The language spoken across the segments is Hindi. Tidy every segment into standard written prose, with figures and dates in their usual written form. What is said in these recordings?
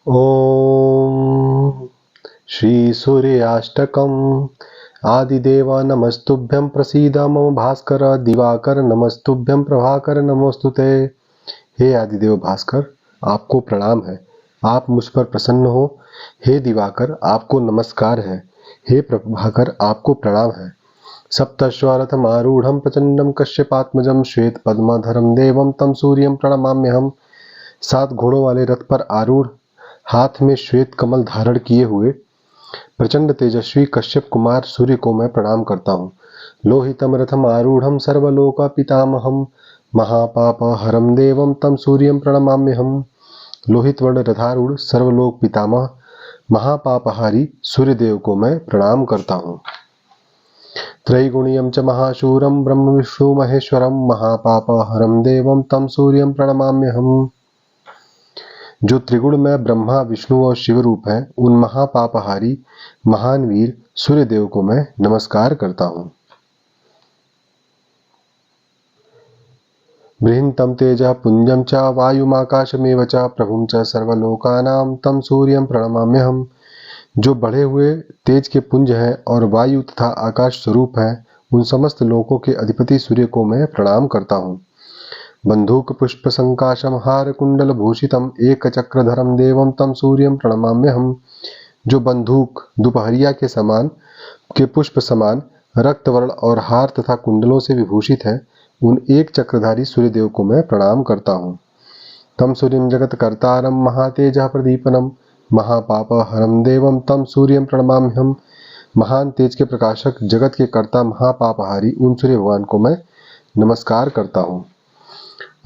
ॐ श्री सूर्याष्टकम् आदिदेव नमस्तुभ्यं प्रसीद मम भास्कर दिवाकर नमस्तुभ्यं प्रभाकर नमोस्तुते। हे आदिदेव भास्कर, आपको प्रणाम है, आप मुझ पर प्रसन्न हो। हे दिवाकर, आपको नमस्कार है। हे प्रभाकर, आपको प्रणाम है। सप्तश्वारथमारूढ़ं प्रचंडं कश्यपात्मजं श्वेत पद्माधरं देवं तम सूर्यं प्रणमाम्यहम्। 7 घोड़ों वाले रथ पर आरूढ़, हाथ में श्वेत कमल धारण किए हुए प्रचंड तेजस्वी कश्यप कुमार सूर्य को मैं प्रणाम करता हूँ। लोहितम रथम आरूढ़म सर्वलोक पितामहम महापाप हरम देवम तम सूर्यम प्रणमाम्यहम। लोहित वर्ण रथारूढ़ सर्वलोक पितामह महापापहारी सूर्य देव को मैं प्रणाम करता हूँ। त्रैगुणियम च महाशूरम ब्रह्म विष्णु महेश्वरम महापाप हरम देवम तम सूर्यम प्रणमाम्यहम। जो त्रिगुण में ब्रह्मा विष्णु और शिव रूप हैं, उन महापापहारी महान वीर सूर्य देव को मैं नमस्कार करता हूँ। बृहंतम तेजः पुंजम च वायुमाकाशमेव च प्रभुं च सर्वलोकानां तम सूर्यं प्रणमाम्यहम्। जो बढ़े हुए तेज के पुंज हैं और वायु तथा आकाश स्वरूप हैं, उन समस्त लोकों के अधिपति सूर्य को मैं प्रणाम करता हूँ। बंधूक पुष्प संकाशम हार कुंडल भूषितम एक चक्रधरम देवम तम सूर्यम प्रणमाम्यहम्। जो बंधूक दोपहरिया के समान के पुष्प समान रक्तवर्ण और हार तथा कुंडलों से विभूषित है, उन एक चक्रधारी सूर्य देव को मैं प्रणाम करता हूँ। तम सूर्यम जगत कर्तारम महातेजः प्रदीपनम महापाप हरम देवम तम सूर्यम प्रणमाम्यहम्। महान तेज के प्रकाशक जगत के कर्ता महापापहारी उन सूर्य भगवान को मैं नमस्कार करता हूँ।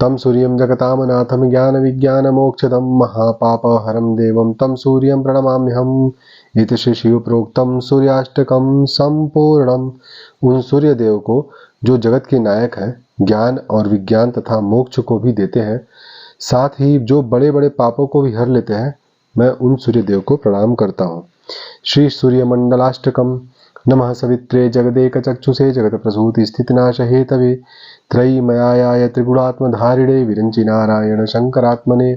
तम सूर्यं जगतामनाथं ज्ञान विज्ञान मोक्षदं महापाप हरम देवं तम सूर्यं प्रणमाम्यहम्। इति श्री शिव प्रोक्तम सूर्याष्टकम संपूर्णम। उन सूर्य देव को जो जगत के नायक हैं, ज्ञान और विज्ञान तथा मोक्ष को भी देते हैं, साथ ही जो बड़े बड़े पापों को भी हर लेते हैं, मैं उन सूर्य देव को प्रणाम करता हूँ। श्री सूर्य मंडलाष्टकम। नमः सवित्रे जगदेक चक्षुषे जगत प्रसूति स्थिति नाश हेतवे त्रयीमयाय त्रिगुणात्मधारिणे विरंचि नारायण शंकरात्मने।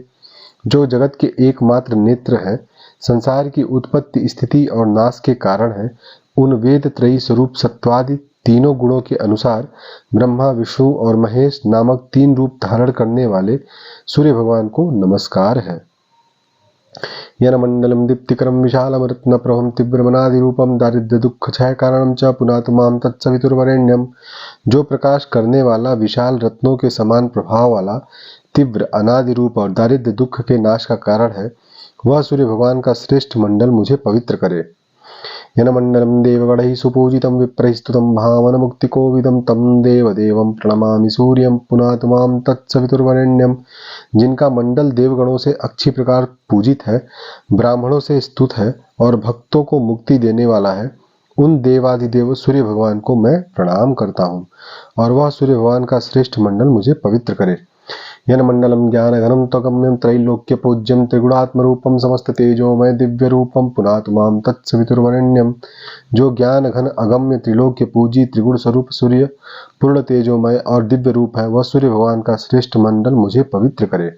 जो जगत के एकमात्र नेत्र हैं, संसार की उत्पत्ति स्थिति और नाश के कारण है, उन वेद त्रयी स्वरूप सत्वादि तीनों गुणों के अनुसार ब्रह्मा विष्णु और महेश नामक 3 रूप धारण करने वाले सूर्य भगवान को नमस्कार है। यनमंडलम दीप्तिकरम विशालम रत्नप्रभम तीव्रमनादिरूपम दारिद्र्य दुख क्षय कारणम च पुनातुमाम तत्सवितुर्वरेण्यम। जो प्रकाश करने वाला विशाल रत्नों के समान प्रभाव वाला तीव्र अनादि रूप और दारिद्र्य दुख के नाश का कारण है, वह सूर्य भगवान का श्रेष्ठ मंडल मुझे पवित्र करे। यनमंडलम देवगणैः सुपूजितं विप्रैः स्तुतं भावन मुक्तिकोविदं तम देवदेवं प्रणमामि सूर्यं पुनातुमां तत्सवितुर्वरेण्यम। जिनका मंडल देवगणों से अच्छी प्रकार पूजित है, ब्राह्मणों से स्तुत है और भक्तों को मुक्ति देने वाला है, उन देवादिदेव सूर्य भगवान को मैं प्रणाम करता हूँ और वह सूर्य भगवान का श्रेष्ठ मंडल मुझे पवित्र करे। यनमंडलम ज्ञानघनम त्वगम्यं त्रैलोक्य पूज्यं त्रिगुणात्मरूपं समस्त तेजोमय दिव्य रूपं पुनातुमां तत्सवितुर्वरेण्यम। जो ज्ञान घन अगम्य त्रिलोक्य पूजी त्रिगुण स्वरूप सूर्य पूर्ण तेजोमय और दिव्य रूप है, वह सूर्य भगवान का श्रेष्ठ मंडल मुझे पवित्र करे।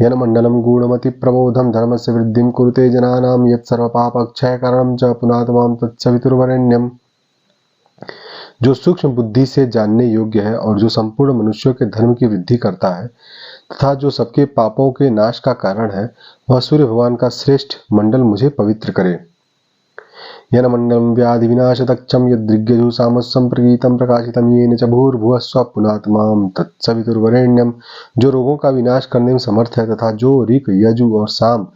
यनमंडलम गूढ़मति प्रमोदं धर्मस्य वृद्धिं कुरुते जनानां यत्सर्वपापक्षय कारणं च पुनातुमां तत्सवितुर्वरेण्यम। जो सूक्ष्म बुद्धि से जानने योग्य है और जो संपूर्ण मनुष्यों के धर्म की वृद्धि करता है तथा जो सबके पापों के नाश का कारण है, वह सूर्य भगवान का श्रेष्ठ मंडल मुझे पवित्र करे। यनमंडलम व्याधि विनाश दक्षम यदृग्यजु सामस्सं प्रगीतं प्रकाशितं येन च भूर्भुवः स्वः पुनातुमां तत्सवितुर्वरेण्यम। जो रोगों का विनाश करने में समर्थ है तथा जो ऋक यजु और साम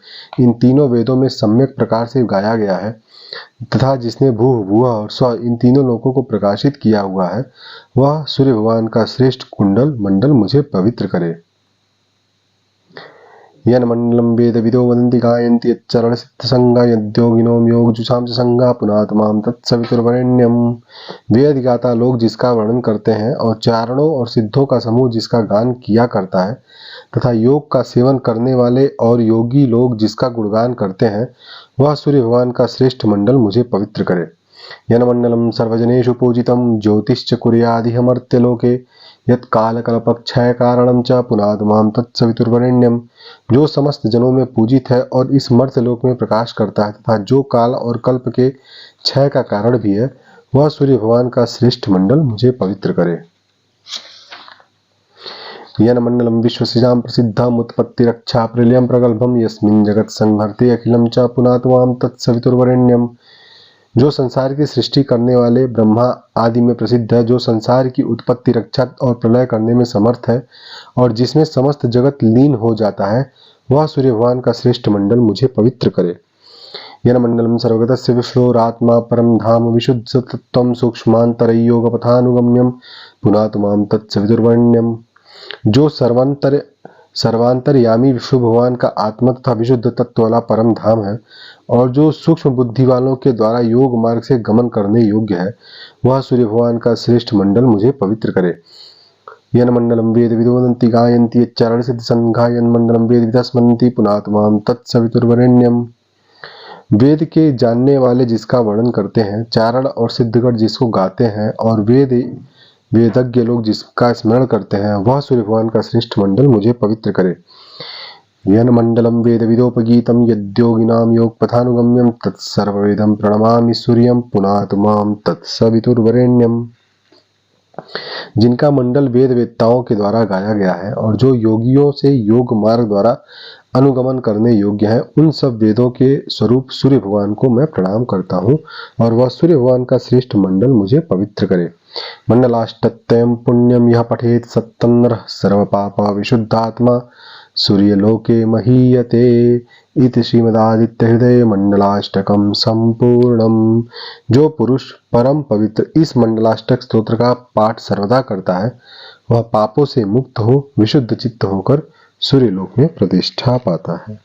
इन तीनों वेदों में सम्यक प्रकार से गाया गया है तथा जिसने भूः भुवः और स्व इन तीनों लोकों को प्रकाशित किया हुआ है, वह सूर्य भगवान का श्रेष्ठ कुंडल मंडल मुझे पवित्र करे। यनमंडलम वेदविदो वदन्ति गायन्ति यच्चरण सिद्धसंगा यद्योगिनो योगजुषां च संगा पुनातुमां तत्सवितुर्वरेण्यम। वेद गाता लोग जिसका वर्णन करते हैं और चारणों और सिद्धों का समूह जिसका गान किया करता है तथा योग का सेवन करने वाले और योगी लोग जिसका गुणगान करते हैं, वह सूर्य भगवान का श्रेष्ठ मंडल मुझे पवित्र करे। यनमंडलम सर्वजनेषु पूजितं ज्योतिश्च कुर्यादिह मर्त्यलोके यत् कालकल्पक्षय कारणं च पुनातु मां तत्सवितुर्वरेण्यम। जो समस्त जनों में पूजित है और इस मर्त्यलोक में प्रकाश करता है तथा जो काल और कल्प के क्षय का कारण भी है, वह सूर्य भगवान का श्रेष्ठ मंडल मुझे पवित्र करे। येन मंडलम विश्वसिजां प्रसिद्धम उत्पत्ति रक्षा प्रलयम प्रगल्भम यस्मिन् जगत् संहर्ते अखिलम च पुनातु मां तत्सवितुर्वरेण्यम। जो संसार की सृष्टि करने वाले ब्रह्मा आदि में प्रसिद्ध है, जो संसार की उत्पत्ति रक्षा और प्रलय करने में समर्थ है और जिसमें समस्त जगत लीन हो जाता है, वह सूर्य भगवान का श्रेष्ठ मंडल मुझे पवित्र करे। येन मंडलम सर्वगतस्य विश्वोरात्मा परम धाम विशुद्ध तत्त्वं सूक्ष्मांतरयोगपथानुगम्यम पुनातु मां तत्सवितुर्वरेण्यम। जो सर्वांतरयामी विष्णु भगवान का आत्मा तथा विशुद्ध तत्व वाला परम धाम है और जो सूक्ष्म बुद्धि वालों के द्वारा योग मार्ग से गमन करने योग्य है, वह सूर्य भगवान का श्रेष्ठ मंडल मुझे पवित्र करे। येन मंडलम वेद विदो वदन्ति गायन्ति यच्चारण सिद्ध संघा येन मंडलम वेद विदः स्मरन्ति पुनातु मां तत्सवितुर्वरेण्यम। वेद के जानने वाले जिसका वर्णन करते हैं, चारण और सिद्धगण जिसको गाते हैं और वेदज्ञ लोग जिसका स्मरण करते हैं, वह सूर्य भगवान का श्रेष्ठ मंडल मुझे पवित्र करे। येन मंडलम वेद विदोपगीतम यद्योगिनाम योग पथानुगम्यम तत्सर्ववेदम प्रणमामि सूर्यम पुनातु मां तत्सवितुर्वरेण्यम। जिनका मंडल वेद वेत्ताओं के द्वारा गाया गया है और जो योगियों से योग मार्ग द्वारा अनुगमन करने योग्य है, उन सब वेदों के स्वरूप सूर्य भगवान को मैं प्रणाम करता हूँ और वह सूर्य भगवान का श्रेष्ठ मंडल मुझे पवित्र करे। मंडलाष्टत्यं पुण्यम यह पठेत सत्तंद्र सर्व पापा विशुद्धात्मा सूर्यलोके महीयते इति श्रीमदादित्य हृदय मंडलाष्टकम संपूर्णम। जो पुरुष परम पवित्र इस मंडलाष्टक स्तोत्र का पाठ सर्वदा करता है, वह पापों से मुक्त हो विशुद्ध चित्त होकर सूर्यलोक में प्रतिष्ठा पाता है।